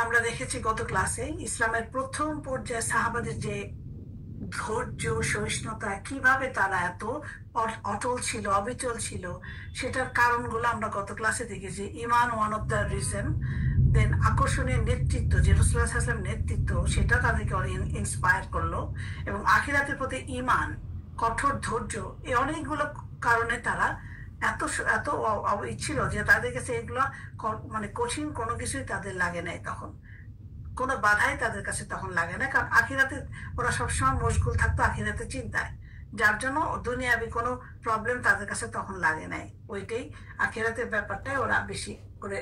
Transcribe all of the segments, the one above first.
আমরা দেখেছি গত ক্লাসে ইসলামের প্রথম পর্যায়ে সাহাবাদের যে ধৈর্য সহিষ্ণুতা, কিভাবে তারা এত অটল ছিল, অবিচল ছিল, সেটার কারণগুলো আমরা গত ক্লাসে দেখেছি। ইমান ওয়ান অফ দ্য রিজন, দেন আকর্ষণীয় নেতৃত্ব, যে রাসূলুল্লাহ সাল্লাল্লাহু আলাইহি ওয়াসাল্লাম নেতৃত্ব, সেটা তাদেরকে ইন্সপায়ার করলো, এবং আখিরাতের প্রতি ইমান, কঠোর ধৈর্য, এই অনেকগুলো কারণে তারা এত এত ছিল যে তাদের কাছে এগুলো মানে কঠিন কোনো কিছুই তাদের লাগে নাই তখন, কোনো বাধাই তাদের কাছে তখন লাগে না, কারণ আখিরাতে ওরা সবসময় মশগুল থাকতো আখিরাতে চিন্তায়, যার জন্য দুনিয়াবি কোনো প্রবলেম তাদের কাছে তখন লাগে নাই। ওইটাই আখিরাতের ব্যাপারটাই ওরা বেশি করে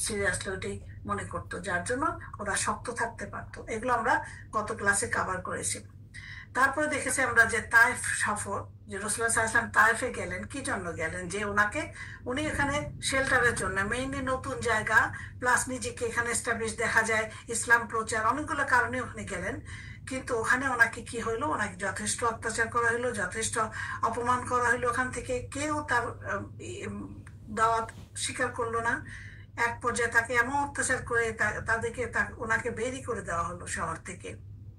সিরিয়াসলি ওইটাই মনে করতো, যার জন্য ওরা শক্ত থাকতে পারতো। এগুলো আমরা গত ক্লাসে কভার করেছি। তারপরে দেখেছি আমরা যে তায়েফ সফর, যে রাসূলুল্লাহ সাল্লাল্লাহু আলাইহি ওয়াসাল্লাম তায়েফে গেলেন, কি জন্য গেলেন? যে উনি এখানে শেল্টারের জন্য, মেইনলি নতুন জায়গা, প্লাস নিজেকে এখানে এস্টাবলিশ দেখা যায়, ইসলাম প্রচার, অনেকগুলো কারণে ওখানে গেলেন। কিন্তু ওখানে ওনাকে কি হইলো? ওনাকে যথেষ্ট অত্যাচার করা হইলো, যথেষ্ট অপমান করা হইলো। ওখান থেকে কেউ তার দাওয়াত স্বীকার করলো না। এক পর্যায়ে তাকে এমন অত্যাচার করে তাদেরকে ওনাকে বেরই করে দেওয়া হলো শহর থেকে।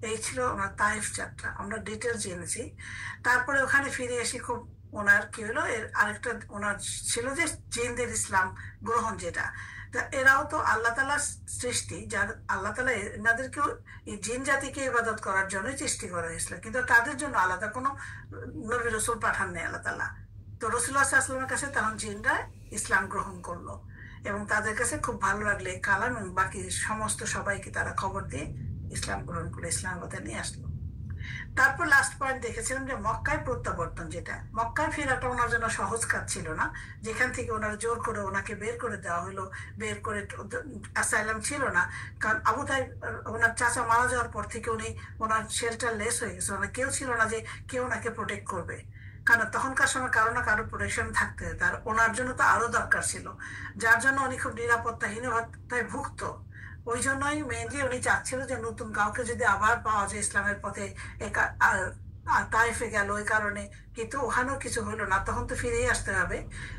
এই ছিল ওনার তাইফ যাত্রা, আমরা ডিটেলস জেনেছি। তারপরে ওখানে ফিরে এসে খুব ওনার কি হলো, এর আরেকটা ওনার ছিল যে জিনদের ইসলাম গ্রহণ, যেটা এরাও তো আল্লাহ তাআলার সৃষ্টি, যার আল্লাহ তাআলা এনাদেরকেও এই জিন জাতিকে ইবাদত করার জন্যই সৃষ্টি করা হয়েছিল, কিন্তু তাদের জন্য আলাদা কোনো নবী রসুল পাঠান নেই আল্লাহ তাআলা। তো রাসূলুল্লাহ সাল্লাল্লাহু আলাইহি ওয়াসাল্লামের কাছে তখন জিনরা ইসলাম গ্রহণ করলো, এবং তাদের কাছে খুব ভালো লাগলে কালাম এবং বাকি সমস্ত সবাইকে তারা খবর দিয়ে ইসলাম গ্রহণ করে ইসলামের কথা নিয়ে আসলো। তারপর লাস্ট পয়েন্ট দেখেছিলাম যে মক্কায় প্রত্যাবর্তন, যেটা মক্কায় ফেরাটা ওনার জন্য সহজ কাজ ছিল না, যেখান থেকে ওনার জোর করে ওনাকে বের করে দেওয়া হলো, বের করে অ্যাসাইলাম ছিল না, কারণ আবু তালিব ওনার চাচা মারা যাওয়ার পর থেকে উনি ওনার শেল্টার লেস হয়ে গেছে, ওনার কেউ ছিল না যে কেউ ওনাকে প্রোটেক্ট করবে, কারণ তখনকার সময় কারো না কারো প্রোটেকশন থাকতে হতো, আর ওনার জন্য তো আরো দরকার ছিল, যার জন্য উনি খুব নিরাপত্তাহীনতায় ভুগত। ওই জন্যই মেনলি উনি চাচ্ছিল যে নতুন কাউকে যদি আবার পাওয়া যায় ইসলামের পথে, তাইফে গেল ওই কারণে, কিন্তু ওখানেও কিছু হলো না, তখন তো ফিরেই আসতে হবে।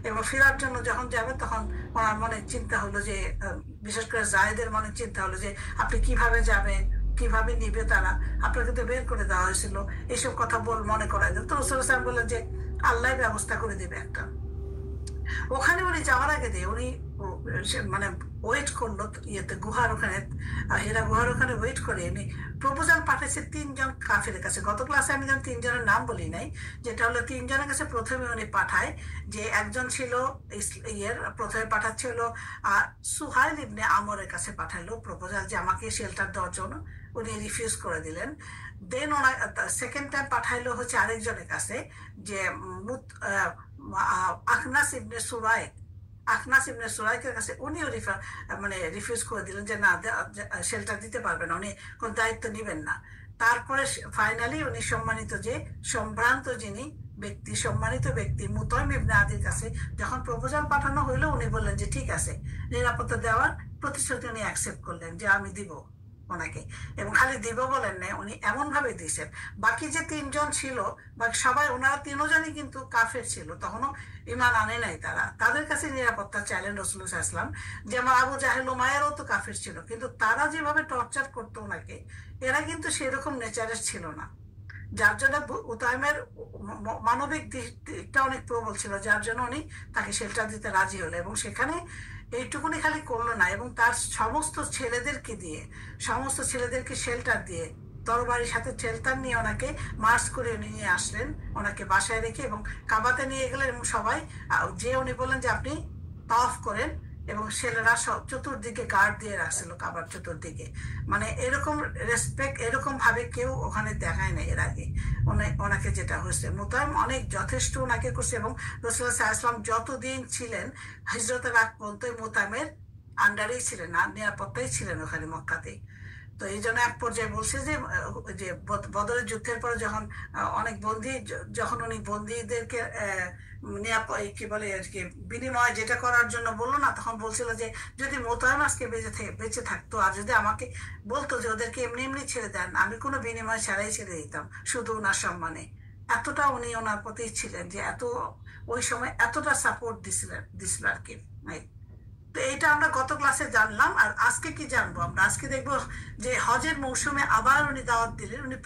এবং ফেরার জন্য যখন যাবে তখন ওনার মনে চিন্তা হলো যে, বিশেষ করে জায়েদের মনে চিন্তা হলো যে আপনি কিভাবে যাবেন, কিভাবে নিবে তারা, আপনাকে তো বের করে দেওয়া হয়েছিল, এইসব কথা মনে করাই দিল। তো রাসূলুল্লাহ সাল্লাল্লাহু আলাইহি ওয়াসাল্লাম বললেন যে আল্লাহ ব্যবস্থা করে দেবে একটা। ওখানে উনি যাওয়ার আগে দিয়ে উনি মানে ওয়েট করলো ইয়েতে, গুহার ওখানে, হীরা গুহার ওখানে ওয়েট করে উনি প্রপোজাল পাঠাইছে 3 জন কাফিরের কাছে। গত ক্লাসে আমি যেন 3 জনের নাম বলি নাই, যেটা হলো 3 জনের কাছে প্রথমে উনি পাঠায়, যে একজন ছিল প্রথমে পাঠাচ্ছে হলো সুহাইল ইবনে আমরের কাছে পাঠাইলো প্রপোজাল যে আমাকে শেল্টার দেওয়ার জন্য, উনি রিফিউজ করে দিলেন। দেন ওনার সেকেন্ড টাইম পাঠাইলো হচ্ছে আরেকজনের কাছে, যে আখনাস ইবনে সুরাইক, আখনাস ইবনে সুরাইকের কাছে, উনিও মানে রিফিউজ করে দিলেন যে না, শেল্টার দিতে পারবেন না, উনি কোন দায়িত্ব নিবেন না। তারপরে ফাইনালি উনি সম্ভ্রান্ত যিনি ব্যক্তি, সম্মানিত ব্যক্তি মুতাইম ইবনে আদির কাছে যখন প্রপোজাল পাঠানো হইলো, উনি বললেন যে ঠিক আছে, নিরাপত্তা দেওয়ার প্রতিশ্রুতি উনি অ্যাকসেপ্ট করলেন যে আমি দিব ওনাকে। এবং খালি দিব বলেন না, উনি এমন ভাবে দিয়েছেন, বাকি যে 3 জন ছিল বাকি সবাই, ওনারা 3জনই কিন্তু কাফের ছিল, তখনও ইমান আনে নাই, তাদের কাছে নিরাপত্তা চাইলেন রাসূলুল্লাহ সাল্লাল্লাহু আলাইহি ওয়াসাল্লাম। যেমন আবু জাহেল উমাইয়ারও তো কাফের ছিল, কিন্তু তারা যেভাবে টর্চার করতো ওনাকে, এরা কিন্তু সেরকম নেচারের ছিল না, যার জন্য উতাইমের মানবিক দিকটা অনেক প্রবল ছিল, যার জন্য উনি তাকে শেল্টার দিতে রাজি হলো। এবং সেখানে এইটুকুনি খালি করলো না, এবং তার সমস্ত ছেলেদেরকে শেল্টার দিয়ে, তরবারির সাথে শেল্টার নিয়ে ওনাকে মার্চ করে নিয়ে আসলেন, ওনাকে বাসায় রেখে, এবং কাবাতে নিয়ে গেলেন, এবং সবাই যে উনি বললেন যে আপনি তাওয়াফ করেন, এবং ছেলেরা সব চতুর্দিকে গার্ড দিয়ে রাখছিল কাবার চতুর্দিকে। মানে এরকম রেসপেক্ট এরকম ভাবে কেউ ওখানে দেখায় না এর আগে ওনাকে, যেটা হয়েছে মুতাইম অনেক যথেষ্ট ওনাকে করছে। এবং রাসূলুল্লাহ সাল্লাল্লাহু আলাইহি ওয়াসাল্লাম যতদিন ছিলেন হিজরতের আগ পর্যন্ত মুতাইমের আন্ডারেই ছিলেন, আর নিরাপত্তাই ছিলেন ওখানে মক্কাতে। তো এই জন্য এক পর্যায়ে বলছে যে বদরের যুদ্ধের পরে যখন অনেক বন্দী, যখন উনি বন্দীদেরকে কি বলে আর কি বিনিময় যেটা করার জন্য বললো না, তখন বলছিল যে যদি মোতায়েম আজকে বেঁচে থাকতো, আর যদি আমাকে বলতো যে ওদেরকে এমনি এমনি ছেড়ে দেন, আমি কোনো বিনিময় ছাড়াই ছেড়ে দিতাম শুধু ওনার সম্মানে। এতটা উনি ওনার প্রতি ছিলেন যে ওই সময় এতটা সাপোর্ট দিছিল আর কি। তো এটা আমরা গত ক্লাসে জানলাম। আর আজকে কি জানবো আমরা? আজকে দেখবো যে হজের মৌসুমে আবার উনি দাওয়াত দিলেন। উনি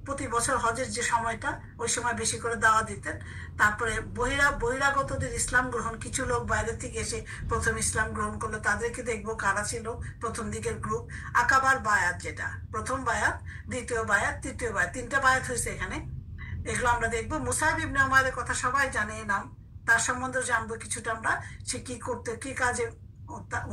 প্রতি বছর হজের যে সময়টা, ওই সময় বেশি করে দাওয়াত দিতেন। তারপরে বহিরাগতদের ইসলাম গ্রহণ, কিছু লোক বাইরে থেকে এসে প্রথম ইসলাম গ্রহণ করলো, তাদেরকে দেখবো কারা ছিল প্রথম দিকের গ্রুপ। আকাবার বায়াত, যেটা প্রথম বায়াত, দ্বিতীয় বায়াত, তৃতীয় বায়াত, 3টা বায়াত হয়েছে এখানে। এগুলো আমরা দেখবো। মুসাইব ইবনে উমাইরের কথা সবাই জানে, এই নাম, তার সম্বন্ধে জানবো কিছুটা আমরা। সে কি করতে, কি কাজে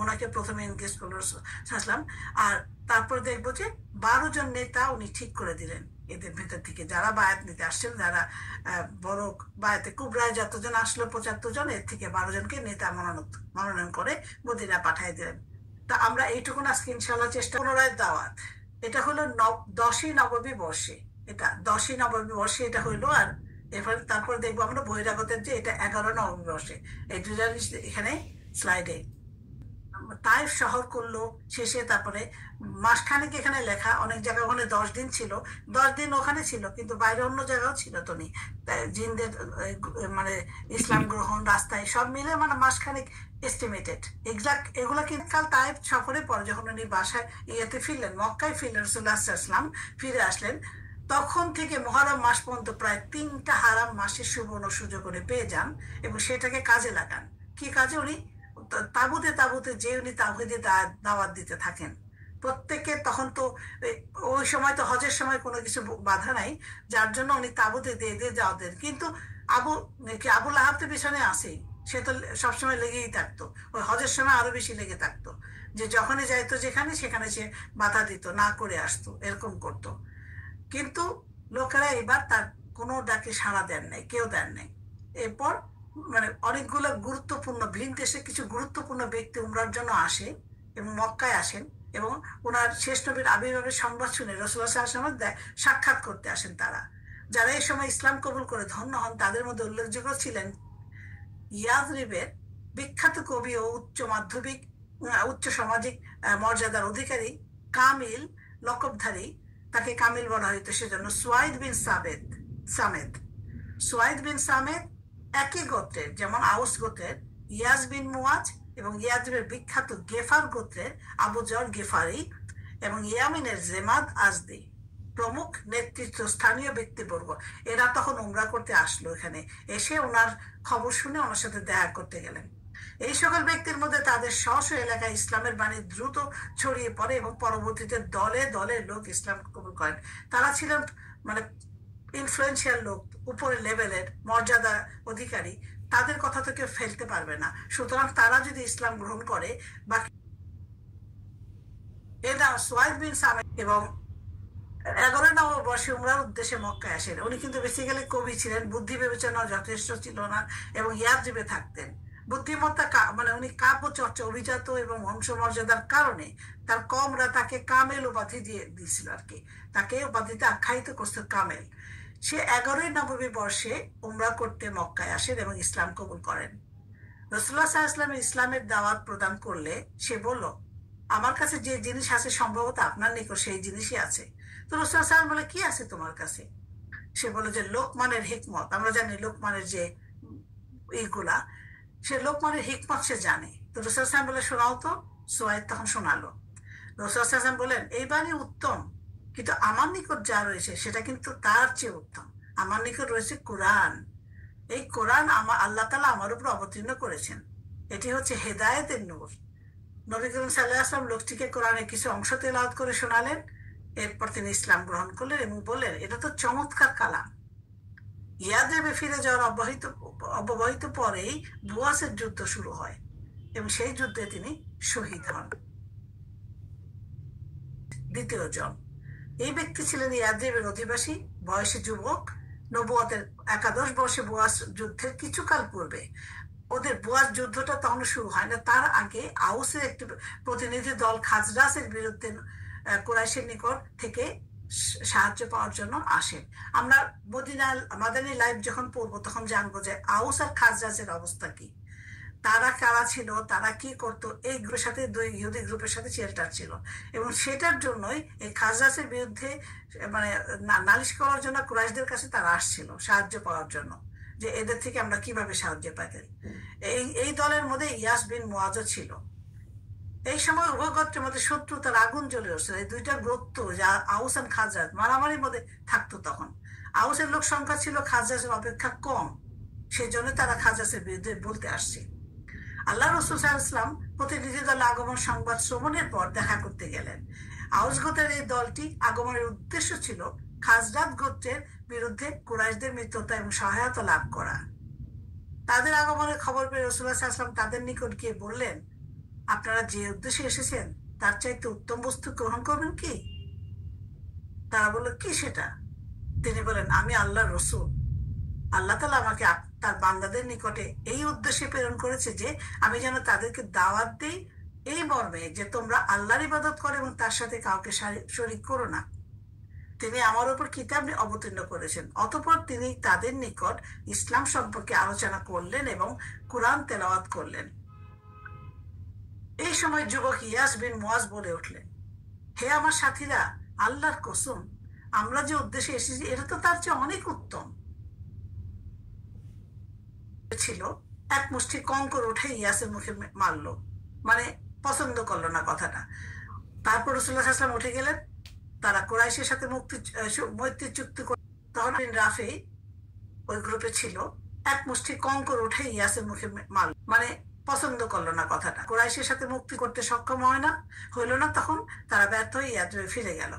ওনাকে প্রথমে এনগেজ করলো রাসূলুল্লাহ। আর তারপর দেখবো যে 12 জন নেতা উনি ঠিক করে দিলেন এদের ভেতর থেকে, যারা বায়াত নিতে আসছেন, যারা বড় বায়াতে কুবরায় যতজন আসলো 75 জন, এর থেকে 12 জনকে নেতা মনোনয়ন করে মদিনা পাঠিয়ে দিলেন। তা আমরা এইটুকুন আজকে ইনশাল্লাহ চেষ্টা। পুনরায় দাওয়াত, এটা হলো 10ই নববী বর্ষে, এটা 10ই নববী বর্ষে এটা হইলো। আর এরপর তারপর দেখবো আমরা বহিরাগতের যে এটা 11 নববী বর্ষে। এই দুটা জিনিস এখানে স্লাইডে। তাইফ শহর করলো শেষে, তারপরে মাসখানেক এখানে লেখা, অনেক জায়গায় ওখানে 10 দিন ছিল, 10 দিন ওখানে ছিল, কিন্তু বাইরে অন্য জায়গাও ছিল তো নি। জিনদের মানে ইসলাম গ্রহণ রাস্তায় সব মিলে মানে মাসখানেক এস্টিমেটেড এক্সাক্ট এগুলা। কিন্তু কাল তাইফ সফরে পরে যখন উনি বাসায় ইয়েতে ফিরলেন, মক্কায় ফিরলেন, রাসূলুল্লাহ সাল্লাল্লাহু আলাইহি ওয়াসাল্লাম ফিরে আসলেন, তখন থেকে মুহররম মাস পর্যন্ত প্রায় 3টা হারাম মাসের সুবর্ণ সুযোগ করে পেয়ে যান এবং সেটাকে কাজে লাগান। কি কাজে? উনি তাঁবুতে তাঁবুতে যে উনি তাওহীদের দাওয়াত দিতে থাকেন প্রত্যেককে। তখন তো ওই সময় তো হজের সময় কোনো কিছু বাধা নাই, যার জন্য উনি তাঁবুতে দিয়ে দিয়ে দাওয়াত দেন। কিন্তু আবু লাহাব তো পিছনে আসেই, সে তো সবসময় লেগেই থাকতো। ওই হজের সময় আরো বেশি লেগে থাকতো, যে যখনই যাইতো যেখানে সেখানে সে বাধা দিত, না করে আসতো, এরকম করতো। কিন্তু লোকেরা এবার তার কোনো ডাকে সাড়া দেন নাই, কেউ দেন নাই। এরপর মানে অনেকগুলো গুরুত্বপূর্ণ ভিন দেশে কিছু গুরুত্বপূর্ণ ব্যক্তি উমরার জন্য আসে এবং মক্কায় আসেন, এবং ওনার শেষ নবীর আবির্ভাবের সংবাদ শুনে রাসূলুল্লাহ সাল্লাল্লাহু আলাইহি ওয়াসাল্লাম সাক্ষাৎ করতে আসেন তারা। যারা এই সময় ইসলাম কবুল করে ধন্য হন, তাদের মধ্যে উল্লেখযোগ্য ছিলেন ইয়াজরিবের বিখ্যাত কবি ও উচ্চ সামাজিক মর্যাদার অধিকারী কামিল লকবধারী, তাকে কামিল বলা হইতো সেজন্য, সুয়াইদ বিন সামেদ। সুয়াইদ বিন সামেদ একই গোত্রের, যেমন আউস গোত্রের ইয়াজ বিন মুয়াজ, এবং ইয়াজরিবের বিখ্যাত গেফার গোত্রের আবু জর গেফারি, এবং ইয়ামিনের জেমাদ আজদি প্রমুখ নেতৃত্ব স্থানীয় ব্যক্তিবর্গ। এরা তখন উমরা করতে আসলো, এখানে এসে ওনার খবর শুনে ওনার সাথে দেখা করতে গেলেন। এই সকল ব্যক্তির মধ্যে তাদের স্ব এলাকায় ইসলামের বাণী দ্রুত ছড়িয়ে পড়ে এবং পরবর্তীতে দলে দলে লোক ইসলাম কবুল করেন। তারা ছিলেন মানে ইনফ্লুয়েন্সিয়াল লোক, উপরের লেভেলের মর্যাদা অধিকারী, তাদের কথা তো কেউ ফেলতে পারবে না। সুতরাং তারা যদি ইসলাম গ্রহণ করে, বা এটা সুয়াইদ বিন সামেদ এবং 11 নম্বর বর্ষে উমরার উদ্দেশ্যে মক্কায় আসেন। উনি কিন্তু বেসিক্যালি কবি ছিলেন, বুদ্ধি বিবেচনা যথেষ্ট ছিল না, এবং ইয়াজরিবে থাকতেন। বুদ্ধিমত্তা মানে উনি কাব্য চর্চা অভিজাত এবং বংশমর্যাদার কারণে তার কমরা তাকে কামেল উপাধি দিয়েছিল আর কি, তাকে উপাধিতে আখ্যায়িত করছে কামেল। সে 11 নববী বর্ষে উমরা করতে মক্কায় আসেন এবং ইসলাম কবুল করেন। রাসূলুল্লাহ সাল্লাল্লাহু আলাইহি ওয়াসাল্লাম ইসলামের দাওয়াত প্রদান করলে সে বলল, আমার কাছে যে জিনিস আছে সম্ভবত আপনার নিকট সেই জিনিসই আছে। তো রাসূলুল্লাহ সাল্লাল্লাহু আলাইহি ওয়াসাল্লাম বলে, কি আছে তোমার কাছে? সে বলে যে লোকমানের হিকমত। আমরা জানি লোকমানের যে এইগুলা, সে লোকমানের হিকমত সে জানে। তো রাসূলুল্লাহ সাল্লাল্লাহু আলাইহি ওয়াসাল্লাম বলে, শোনাও তো। সুয়াইদ তখন শোনালো। রাসূলুল্লাহ সাল্লাল্লাহু আলাইহি ওয়াসাল্লাম বলেন, এই বাণী উত্তম, কিন্তু আমার নিকট যা রয়েছে সেটা কিন্তু তার চেয়ে উত্তম। আমার নিকট রয়েছে কোরআন। এই কোরআন আল্লাহ তাআলা আমার উপর অবতীর্ণ করেছেন। এটি হচ্ছে হেদায়েতের নূর। নবী করিম সাল্লাল্লাহু আলাইহি ওয়াসাল্লাম লোকটিকে কোরআনের কিছু অংশ তেলাওয়াত করে শোনালেন। এরপর তিনি ইসলাম গ্রহণ করলেন এবং বললেন, এটা তো চমৎকার কালাম। ইয়াদরিবে ফিরে যাওয়ার অব্যবহিত পরেই বুয়াসের যুদ্ধ শুরু হয় এবং সেই যুদ্ধে তিনি শহীদ হন। দ্বিতীয় জন, এই ব্যক্তি ছিলেন ইয়াদরিবের অধিবাসী, বয়সী যুবক, নবুয়তের 11 বর্ষে বুয়াস যুদ্ধের কিছুকাল পূর্বে। ওদের বুয়াস যুদ্ধটা তখন শুরু হয় না, তার আগে আউসের একটি প্রতিনিধি দল খাজরাজের বিরুদ্ধে কুরাইশের নিকট থেকে সাহায্য পাওয়ার জন্য আসেন। আমরা মাদানী লাইভ যখন পড়বো তখন জানবো যে আউস আর খাজরাজের অবস্থা কি, তারা কারা ছিল, তারা কি করতো। এই গ্রুপের সাথে, দুই ইহুদি গ্রুপের সাথে শেল্টার ছিল, এবং সেটার জন্যই এই খাজরাজের বিরুদ্ধে মানে নালিশ করার জন্য কুরাইশদের কাছে তারা আসছিল সাহায্য পাওয়ার জন্য, যে এদের থেকে আমরা কিভাবে সাহায্য পাই। এই এই দলের মধ্যে ইয়াস বিন মুয়াজও ছিল। এই সময় উভয় গোত্রের মধ্যে শত্রুতার আগুন জ্বলে উঠছিল। এই দুইটা গোত্র, যা আউস এন্ড খাজরাজ, মারামারির মধ্যে থাকতো তখন। আউসের লোক সংখ্যা ছিল খাজরাজের অপেক্ষা কম, সেই জন্য তারা খাজরাজের বিরুদ্ধে বলতে আসছে। আল্লাহ রসুল সাল্লাল্লাহু আলাইহি ওয়াসাল্লাম প্রতিনিধি দল আগমন সংবাদ শ্রবণের পর দেখা করতে গেলেন। আউস গোত্রের এই দলটি আগমনের উদ্দেশ্য ছিল খাজরাজ গোত্রের বিরুদ্ধে কুরাইশদের মিত্রতা এবং সহায়তা লাভ করা। তাদের আগমনের খবর পেয়ে রাসূলুল্লাহ সাল্লাল্লাহু আলাইহি ওয়াসাল্লাম তাদের নিকট গিয়ে বললেন, আপনারা যে উদ্দেশ্যে এসেছেন তার চাইতে উত্তম বস্তু গ্রহণ করবেন কি? তারা বলল, কি সেটা? তিনি বলেন, আমি আল্লাহর রসূল। আল্লাহ তাআলা আমাকে তার বান্দাদের নিকটে এই উদ্দেশ্যে প্রেরণ করেছে যে আমি যেন তাদেরকে দাওয়াত দিই এই মর্মে যে তোমরা আল্লাহর ইবাদত করো এবং তার সাথে কাউকে শরীক করো না। তিনি আমার উপর কিতাব অবতীর্ণ করেছেন। অতঃপর তিনি তাদের নিকট ইসলাম সম্পর্কে আলোচনা করলেন এবং কুরআন তেলাওয়াত করলেন। এই সময় যুবক ইয়াস বিন মুয়াজ বলে উঠলেন, হে আমার সাথীরা, আল্লাহর কসম, আমরা যে উদ্দেশ্যে এসেছি এটা তো তার চেয়ে অনেক উত্তম ছিল। এক মুষ্টি কঙ্কর উঠে ইয়াসের মুখে মারলো, মানে পছন্দ করলো না কথাটা। তারপর রাসূলুল্লাহ সাল্লাল্লাহু আলাইহি ওয়াসাল্লাম উঠে গেলেন। তারা কুরাইশের সাথে মৈত্রী চুক্তি করে। তখন রাফি ওই গ্রুপে ছিল। এক মুষ্টি কঙ্কর উঠে ইয়াসের মুখে মারল, মানে পছন্দ করলো না কথাটা। কুরাইশের সাথে মুক্তি করতে সক্ষম হইল না। তখন তারা ব্যর্থ হয়ে ইয়াথরিবে ফিরে গেল।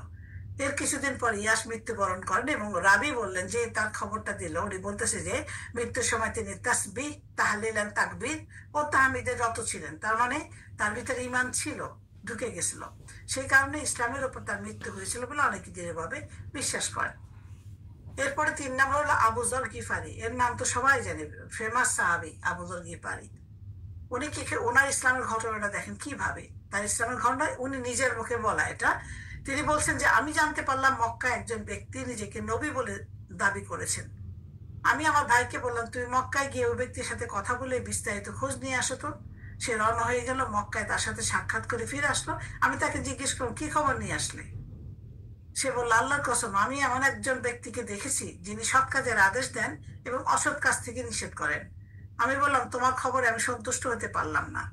এর কিছুদিন পর ইয়াস মৃত্যুবরণ করেন এবং রাবি বললেন যে তার খবরটা দিল। উনি বলতেছে যে মৃত্যুর সময় তিনি তাসবিহ, তাহলিল, তাকবীর ও তাহমিদে রত ছিলেন। তার মানে তার ভিতরে ঈমান ছিল, ঢুকে গেছিল। সেই কারণে ইসলামের উপর তার মৃত্যু হয়েছিল বলে অনেকে দৃঢ়ভাবে বিশ্বাস করেন। এরপরে 3 নম্বর হলো আবু যর গিফারি। এর নাম তো সবাই জানে, ফেমাস সাহাবী আবু যর গিফারি। উনি ওনার ইসলামের ঘটনাটা দেখেন কিভাবে। তার ইসলামের ঘটনা উনি নিজের মুখে বলা এটা। তিনি বলছেন যে আমি জানতে পারলাম মক্কা একজন ব্যক্তি নিজেকে নবী বলে দাবি করেছেন। আমি আমার ভাইকে বললাম, তুমি মক্কায় গিয়ে ওই ব্যক্তির সাথে কথা বলে বিস্তারিত খোঁজ নিয়ে আসো তো। সে রওনা হয়ে গেল মক্কায়, তার সাথে সাক্ষাৎ করে ফিরে আসলো। আমি তাকে জিজ্ঞেস করলাম, কি খবর নিয়ে আসলে? সে বলল, আল্লাহর কসম, আমি এমন একজন ব্যক্তিকে দেখেছি যিনি সৎ কাজের আদেশ দেন এবং অসৎ কাজ থেকে নিষেধ করেন। আমি বললাম, তোমার খবরে আমি সন্তুষ্ট হতে পারলাম না।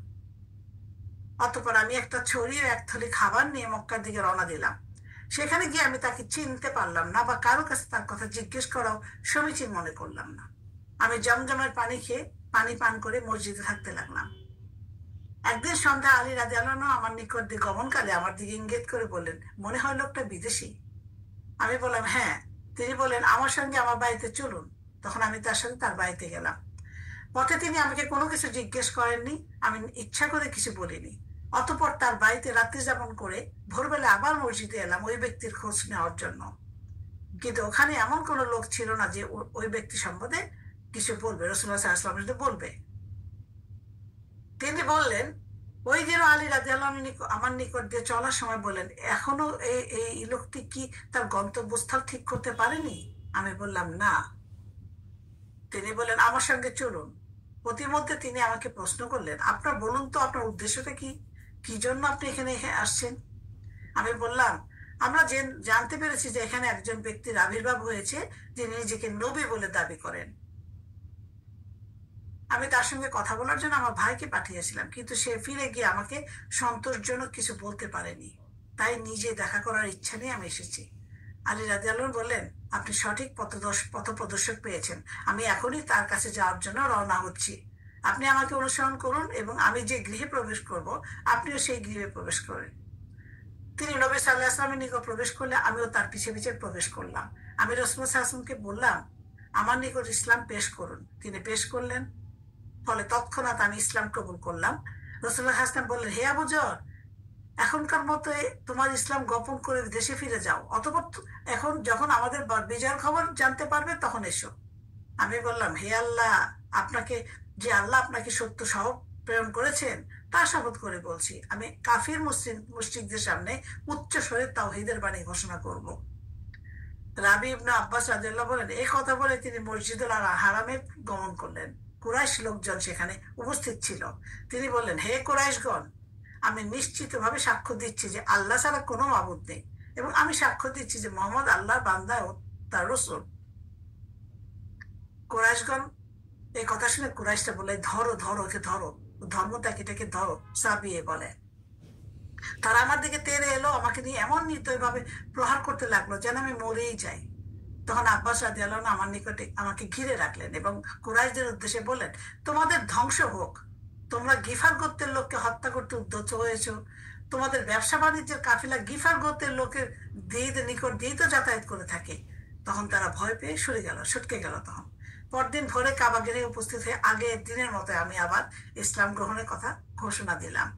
অতঃপর আমি একটা ছড়ি ও এক থলি খাবার নিয়ে মক্কার দিকে রওনা দিলাম। সেখানে গিয়ে আমি তাকে চিনতে পারলাম না বা কারো কাছে তার কথা জিজ্ঞেস করাও সমীচীন মনে করলাম না। আমি জমজমের পানি খেয়ে পানি পান করে মসজিদে থাকতে লাগলাম। একদিন সন্ধ্যা আলী রাদিয়াল্লাহু আনহু আমার নিকট দিয়ে গমনকালে আমার দিকে ইঙ্গিত করে বললেন, মনে হয় লোকটা বিদেশি। আমি বললাম, হ্যাঁ। তিনি বললেন, আমার সঙ্গে আমার বাড়িতে চলুন। তখন আমি তার সাথে তার বাড়িতে গেলাম। পথে তিনি আমাকে কোনো কিছু জিজ্ঞেস করেননি, আমি ইচ্ছা করে কিছু বলিনি। অতঃপর তার বাড়িতে রাত্রি যাপন করে ভোরবেলা আবার মসজিদে এলাম ওই ব্যক্তির খোঁজ নেওয়ার জন্য। কিন্তু ওখানে এমন কোনো লোক ছিল না যে ওই ব্যক্তি সম্বন্ধে কিছু বলবে, রাসূলুল্লাহ সাল্লাল্লাহু আলাইহি ওয়াসাল্লাম বলবে। তিনি বললেন, ওই দিন আলী রাদিয়াল্লাহু আনহু আমার নিকট দিয়ে চলার সময় বললেন, এখনো এই লোকটি কি তার গন্তব্যস্থল ঠিক করতে পারেনি? আমি বললাম, না। তিনি বললেন, আমার সঙ্গে চলুন। প্রতিমধ্যে তিনি আমাকে প্রশ্ন করলেন, আপনার বলুন তো আপনার উদ্দেশ্যটা কি, কি জন্য আপনি এখানে আসছেন? আমি বললাম, আমরা জানতে পেরেছি যে এখানে একজন ব্যক্তির আবির্ভাব হয়েছে যিনি নিজেকে নবী বলে দাবি করেন। আমি তার সঙ্গে কথা বলার জন্য আমার ভাইকে পাঠিয়েছিলাম, কিন্তু সে ফিরে গিয়ে আমাকে সন্তোষজনক কিছু বলতে পারেনি। তাই নিজে দেখা করার ইচ্ছা নিয়ে আমি এসেছি। আলী রাদিয়াল্লাহু আনহু বললেন, আপনি সঠিক পথপ্রদর্শক পেয়েছেন। আমি এখনই তার কাছে যাওয়ার জন্য রওনা হচ্ছি। আপনি আমাকে অনুসরণ করুন এবং আমি যে গৃহে প্রবেশ করব আপনিও সেই গৃহে প্রবেশ করেন। তিনি নবী সাল্লাল্লাহু আলাইহি ওয়াসাল্লামের নিকট প্রবেশ করলে আমিও তার পিছে পিছে প্রবেশ করলাম। আমি রাসূলুল্লাহ সাল্লাল্লাহু আলাইহি ওয়াসাল্লামকে বললাম, আমার নিকট ইসলাম পেশ করুন। তিনি পেশ করলেন। ফলে তৎক্ষণাৎ আমি ইসলাম কবুল করলাম। রাসূলুল্লাহ সাল্লাল্লাহু আলাইহি ওয়াসাল্লাম বললেন, হে আবু যর, এখনকার মতো তোমার ইসলাম গোপন করে দেশে ফিরে যাও। অতঃপর এখন যখন আমাদের বিজয়ের খবর জানতে পারবে তখন এসো। আমি বললাম, হে আল্লাহ, আল্লাহ আপনাকে সত্য সহ প্রেরণ করেছেন তা শপথ করে বলছি, আমি কাফির মুশরিকদের সামনে উচ্চ স্বরে তাওহীদের বাণী ঘোষণা করব। রাবি ইবনে আব্বাস রাদিয়াল্লাহু বলেন, এই কথা বলে তিনি মসজিদুল হারামে গমন করলেন। কুরাইশ লোকজন সেখানে উপস্থিত ছিল। তিনি বললেন, হে কুরাইশগণ, আমি নিশ্চিতভাবে সাক্ষ্য দিচ্ছি যে আল্লাহ ছাড়া কোনো মাবুদ নেই এবং আমি সাক্ষ্য দিচ্ছি যে মুহাম্মদ আল্লাহর বান্দা ও তার রাসূল। কুরাইশগণ এই কথা শুনে কুরাইশরা বলে, ধরো ধরো ওকে ধরো, ধর্মত্যাগীটাকে ধরো, সাবিয়ে বলে। তারা আমার দিকে তেড়ে এলো, আমাকে নিয়ে এমন নির্দয়ভাবে প্রহার করতে লাগলো যেন আমি মরেই যাই। তখন আব্বাস রাদিয়াল্লাহু আনহু আমার নিকটে আমাকে ঘিরে রাখলেন এবং কুরাইশদের উদ্দেশ্যে বললেন, তোমাদের ধ্বংস হোক, তোমরা গিফার গোত্রের লোককে হত্যা করতে উদ্যত হয়েছো। তোমাদের ব্যবসা বাণিজ্যের কাফিলা গিফার গোত্রের লোকের নিকট দিয়েই তো যাতায়াত করে থাকে। তখন তারা ভয় পেয়ে সরে গেল, সটকে গেল। তখন পরদিন ভোরে কাবা গৃহে উপস্থিত হয়ে আগের দিনের মতো আমি আবার ইসলাম গ্রহণের কথা ঘোষণা দিলাম।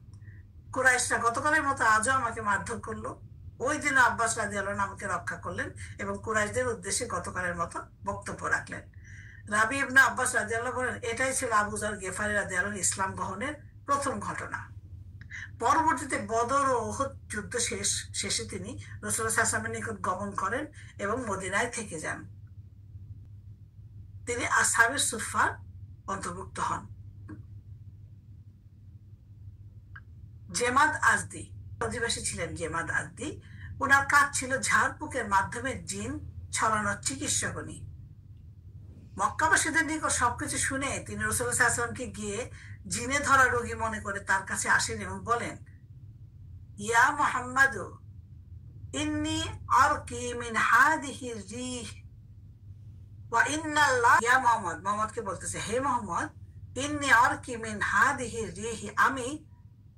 কুরাইশরা গতকালের মতো আজও আমাকে মারধর করলো। ওই দিন আব্বাস রাদিয়াল্লাহু আনহু আমাকে রক্ষা করলেন এবং কুরাইশদের উদ্দেশ্যে গতকালের মতো বক্তব্য রাখলেন। রাবি ইবনে আব্বাস রাদিয়াল্লাহু বলেন, এটাই ছিল আবু যর গেফারি রাদিয়াল্লাহু ইসলাম গ্রহণের প্রথম ঘটনা। পরবর্তীতে বদর ও উহুদ যুদ্ধ শেষে তিনি রাসূলুল্লাহ সাল্লাল্লাহু আলাইহি ওয়াসাল্লামের নিকট গমন করেন এবং মদিনায় থেকে যান। তিনি আসহাবে সুফফার অন্তর্ভুক্ত হন। জেমাদ আজদি অধিবাসী ছিলেন। জেমাদ আজদি, ওনার কাজ ছিল ঝাড়ফুঁকের মাধ্যমে জিন ছড়ানোর চিকিৎসক উনি। মক্কাবাসীদের নিকট সবকিছু শুনে তিনি রাসূলুল্লাহ সাল্লাল্লাহু আলাইহি ওয়াসাল্লামকে গিয়ে জিনে ধরা রোগী মনে করে তার কাছে আসেন এবং বলেন, ইয়া মুহাম্মাদু ইন্নী আরকি মিন হাদিহি রিহ ওয়া ইন্নাল্লাহ। ইয়া মুহাম্মদ, মুহাম্মদকে বলতেছে, হে মুহাম্মদ, ইন্নী আরকি মিন হাদিহি রিহ, আমি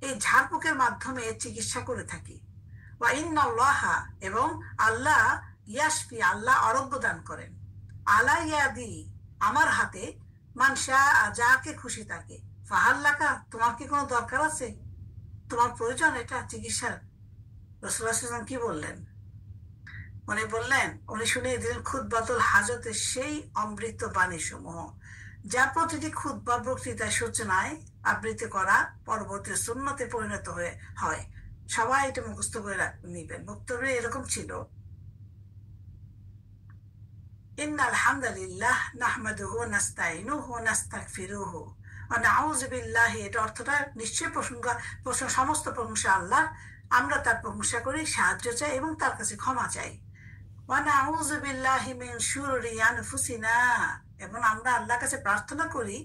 এই ঝাড়ফুঁকের মাধ্যমে চিকিৎসা করে থাকি। ওয়া ইন্নাল্লাহা, এবং আল্লাহ, ইয়াশফি, আল্লাহ আরোগ্য দান করেন। আলা ইয়াদি, আমার হাতে, মানসা, যাকে খুশি তাকে। ফাহাল্লাকা, তোমার কি কোনো দরকার আছে, তোমার প্রয়োজন এটা চিকিৎসার? রাসূলুল্লাহ সাল্লাল্লাহু আলাইহি ওয়াসাল্লাম কি বললেন? উনি বললেন, উনি শুনিয়ে দিলেন খুতবাতুল হাজতের সেই অমৃত বাণী সমূহ যা প্রতিটি খুতবা বক্তৃতায় সূচনায় আবৃত্তি করা পরবর্তী সুন্নতে পরিণত হয়। সবাই এটা মুখস্থ করে নিবেন। বক্তব্য এরকম ছিল, ইন্নাল হামদালিল্লাহ নাহমাদুহু ওয়া নাস্তাইনুহু ওয়া নাস্তাগফিরুহু ওয়া নাউযু বিল্লাহি। এটা অর্থটা নিশ্চয়ই সমস্ত প্রশংসা আল্লাহ, আমরা তার প্রশংসা করি, সাহায্য চাই এবং তার কাছে ক্ষমা চাই। ওয়া নাউযু বিল্লাহি মিন শুরুরি আনফুসিনা, এবং আমরা আল্লাহর কাছে প্রার্থনা করি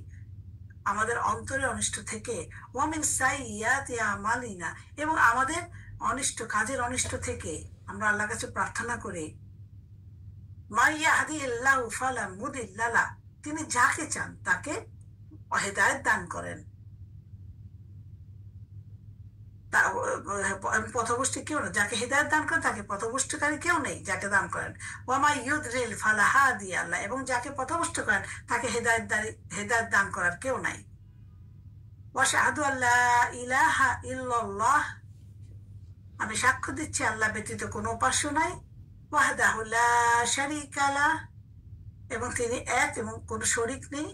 আমাদের অন্তরের অনিষ্ট থেকে। ওয়া মিন সাইয়্যাতি আমালিনা, এবং আমাদের অনিষ্ট কাজের অনিষ্ট থেকে আমরা আল্লাহর কাছে প্রার্থনা করি। মা ইয়াহদিহিল্লাহু ফালা মুদিল্লা লাহ, তিনি যাকে চান তাকে হেদায়েত দান করেন। পথভ্রষ্ট কেউ না, যাকে হেদায়েত দান করেন তাকে পথভ্রষ্টকারী কেউ নেই যাকে দান করেন। ওয়ামা ইউদরিল ফালা হাদিয়া লাহ, এবং যাকে পথভ্রষ্ট করেন তাকে হেদায়েত দান করার কেউ নাই। ওয়া আশহাদু আল্লা ইলাহা ইল্লাল্লাহ, আমি সাক্ষ্য দিচ্ছি আল্লাহ ব্যতীত কোনো উপাস্য নাই। ওয়াহদাহু লা শারীকা লাহ, এবং তিনি এক এবং কোনো শরীক নেই।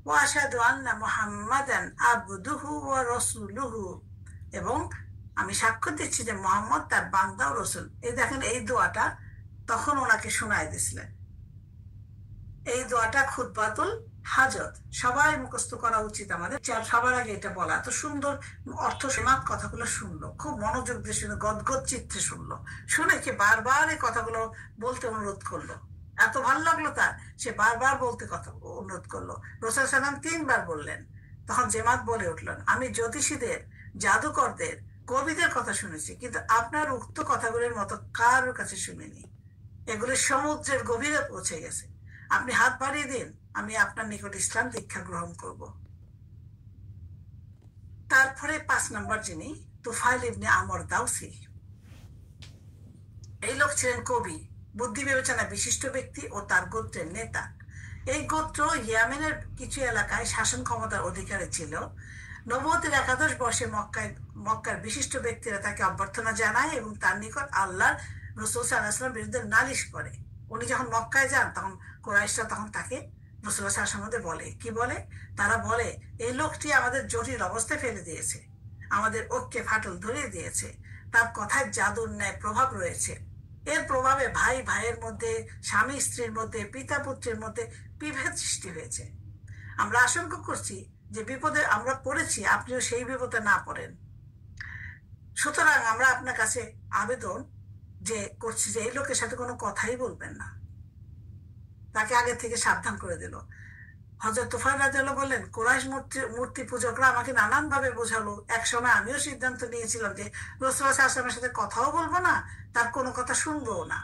ওয়া আশহাদু আন্না মুহাম্মাদান আবদুহু ওয়া রাসূলুহু, এবং আমি সাক্ষ্য দিচ্ছি যে মুহাম্মদ তার বান্দা ও রাসূল। এই দেখেন, এই দোয়াটা তখন ওনাকে শোনায় দিছিলেন। এই দোয়াটা খুতবাতুল হাজত, সবাই মুখস্থ করা উচিত আমাদের। সবার আগে এটা বলা, এত সুন্দর অর্থ সীমাত কথাগুলো শুনলো, খুব মনোযোগ দিয়ে শুনে গদগদ চিত্তে শুনলো, শুনে কি বারবার এই কথাগুলো বলতে অনুরোধ করলো। এত ভালো লাগলো তার, সে বারবার বলতে কথা অনুরোধ করলো। রাসূল সাল্লাল্লাহু আলাইহি ওয়াসাল্লাম 3 বার বললেন। তখন জেমাত বলে উঠলেন, আমি জ্যোতিষীদের, জাদুকরদের, কবিদের কথা শুনেছি, কিন্তু আপনার উক্ত কথাগুলোর মতো কারোর কাছে শুনিনি। এগুলি সমুদ্রের গভীরে পৌঁছে গেছে। আপনি হাত বাড়িয়ে দিন, আমি আপনার নিকট ইসলাম দীক্ষা গ্রহণ করব। তারপরে 5 নম্বর যিনি, তুফাইল ইবনে আমর দাউসি। এই লোক ছিলেন কবি, বুদ্ধি বিবেচনা বিশিষ্ট ব্যক্তি ও তার গোত্রের নেতা। এই গোত্র ইয়েমেনের কিছু এলাকায় শাসন ক্ষমতার অধিকারী ছিল। নবুয়তের 11 বর্ষে মক্কার বিশিষ্ট ব্যক্তিরা তাকে অভ্যর্থনা জানায় এবং তার নিকট আল্লাহর রাসূল সাল্লাল্লাহু আলাইহি ওয়াসাল্লামের বিরুদ্ধে নালিশ করে। উনি যখন মক্কায় যান তখন কুরাইশরা তখন তাকে রাসূলুল্লাহ সাল্লাল্লাহু আলাইহি ওয়াসাল্লামের বলে, কি বলে? তারা বলে, এই লোকটি আমাদের জটিল অবস্থায় ফেলে দিয়েছে, আমাদের ঐক্যে ফাটল ধরিয়ে দিয়েছে, তার কথায় জাদুর ন্যায় প্রভাব রয়েছে। এর প্রভাবে ভাই ভাইয়ের মধ্যে, স্বামী স্ত্রীর মধ্যে, পিতা পুত্রের মধ্যে বিভেদ সৃষ্টি হয়েছে। আমরা আশঙ্কা করছি যে বিপদে আমরা পড়েছি, আপনিও সেই বিপদে না পড়েন। সুতরাং আমরা আপনার কাছে আবেদন করছি যে এই লোকের সাথে কোনো কথাই বলবেন না। তাকে আগে থেকে সাবধান করে দিল। হযরত তুফাইল রাদিয়াল্লাহু বললেন, কুরাইশ মূর্তি মূর্তি পূজকরা আমাকে নানান ভাবে বোঝালো। এক সময় আমিও সিদ্ধান্ত নিয়েছিলাম যে রাসূলুল্লাহ সাল্লাল্লাহু আলাইহি ওয়াসাল্লামের সাথে কথাও বলবো না, তার কোনো কথা শুনবো না।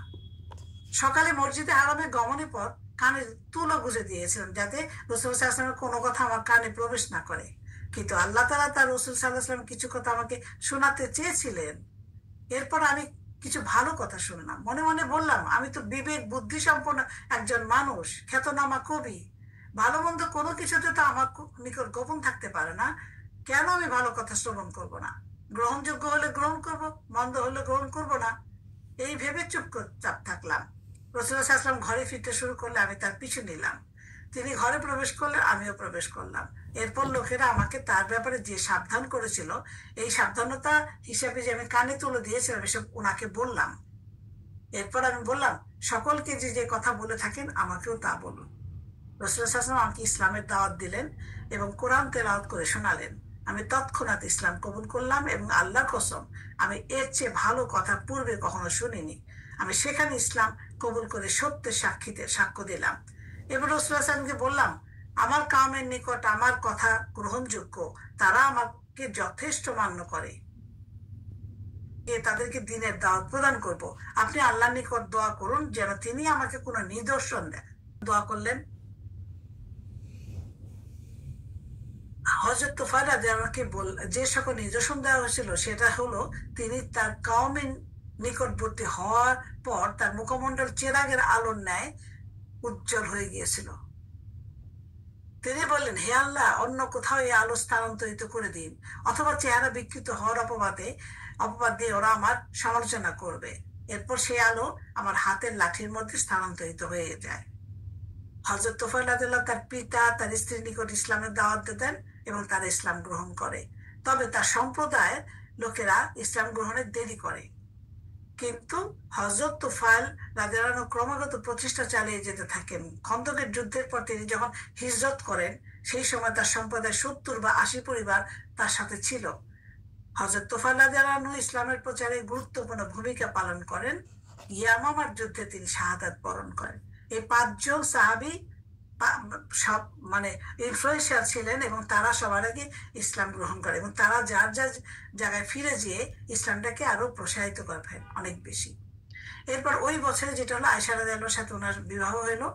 সকালে মসজিদে হারামে গমনের পর কানে তুলো গুঁজে দিয়েছিলাম, যাতে রাসূলুল্লাহ সাল্লাল্লাহু আলাইহি ওয়াসাল্লামের কোনো কথা আমার কানে প্রবেশ না করে। কিন্তু আল্লাহ তাআলা তার রাসূল সাল্লাল্লাহু আলাইহি ওয়াসাল্লাম কিছু কথা আমাকে শোনাতে চেয়েছিলেন। এরপর আমি কিছু ভালো কথা শুনলাম, মনে মনে বললাম, আমি তো বিবেক বুদ্ধি সম্পন্ন একজন মানুষ, খ্যাতনামা কবি। ভালো মন্দ কোনো কিছুতে তো আমার নিকট গোপন থাকতে পারে না। কেন আমি ভালো কথা শ্রবণ করব না? গ্রহণযোগ্য হলে গ্রহণ করব, মন্দ হলে গ্রহণ করব না। এই ভেবে চুপ থাকলাম। রাসূলুল্লাহ সাল্লাল্লাহু আলাইহি ওয়াসাল্লাম ঘরে ফিরতে শুরু করলে আমি তার পিছু নিলাম। তিনি ঘরে প্রবেশ করলে আমিও প্রবেশ করলাম। এরপর লোকেরা আমাকে তার ব্যাপারে যে সাবধান করেছিল, এই সাবধানতা হিসাবে যে আমি কানে তুলে দিয়েছিলাম, এসব ওনাকে বললাম। এরপর আমি বললাম, সকলকে যে যে কথা বলে থাকেন আমাকেও তা বলুন। রাসূলুল্লাহ সাল্লাল্লাহু আলাইহি ওয়াসাল্লাম আমাকে ইসলামের দাওয়াত দিলেন এবং কোরআন তেলাওয়াত করে শোনালেন। আমি তৎক্ষণাৎ ইসলাম কবুল করলাম এবং আল্লাহর কসম, আমি এর চেয়ে ভালো কথা পূর্বে কখনো শুনিনি। আমি সেখানে ইসলাম কবুল করে সত্যের সাক্ষ্য দিলাম। এবার রাসূলুল্লাহ সাল্লাল্লাহু আলাইহি ওয়াসাল্লামকে বললাম, আমার কাউমের নিকট আমার কথা গ্রহণযোগ্য, তারা আমাকে যথেষ্ট মান্য করে। তাদেরকে দিনের দাওয়াত প্রদান করব। আপনি আল্লাহর নিকট দোয়া করুন যেন তিনি আমাকে কোনো নিদর্শন দেন। দোয়া করলেন। হযরত তুফাইল রাদিয়াল্লাহু যে সকল নিদর্শন দেওয়া হয়েছিল সেটা হলো, তিনি তার কওমের নিকটবর্তী হওয়ার পর তার মুখমণ্ডল চেরাগের আলোর ন্যায় উজ্জ্বল হয়ে গিয়েছিল। তিনি বললেন, হে আল্লাহ, অন্য কোথাও এই আলো স্থানান্তরিত করে দিন, অথবা চেহারা বিকৃত হওয়ার অপবাদ দিয়ে ওরা আমার সমালোচনা করবে। এরপর সেই আলো আমার হাতের লাঠির মধ্যে স্থানান্তরিত হয়ে যায়। হযরত তুফাইল রাদিয়াল্লাহু তার পিতা তার স্ত্রীর নিকট ইসলামের দাওয়াত দেন এবং তারা ইসলাম গ্রহণ করে। তবে তার সম্প্রদায়ের লোকেরা ইসলাম গ্রহণে দেরি করে। কিন্তু হযরত তুফাইল রাদিয়াল্লাহু আনহু ক্রমাগত প্রচেষ্টা চালিয়ে যেতে থাকেন। খন্দকের যুদ্ধের পর তিনি যখন হিজরত করেন, সেই সময় তার সম্প্রদায় 70 বা 80 পরিবার তার সাথে ছিল। হযরত তুফাইল রাদিয়াল্লাহু আনহু ইসলামের প্রচারে গুরুত্বপূর্ণ ভূমিকা পালন করেন। ইয়ামামার যুদ্ধে তিনি শাহাদাত বরণ করেন। এই 5 জন সাহাবী সব মানে ইনফ্লুয়েন্সিয়াল ছিলেন এবং তারা সবার আগে ইসলাম গ্রহণ করে এবং তারা যার যার জায়গায় ফিরে যেয়ে ইসলামটাকে আরো প্রসারিত করে ফেলেন অনেক বেশি। এরপর ওই বছরে, যেটা হলো আয়েশা রাদিয়াল্লাহুর সাথে ওনার বিবাহ হলো,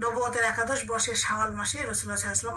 নবুয়তের 11 বর্ষের শাওয়াল মাসে রাসূলুল্লাহ সাল্লাল্লাহু আলাইহি ওয়াসাল্লাম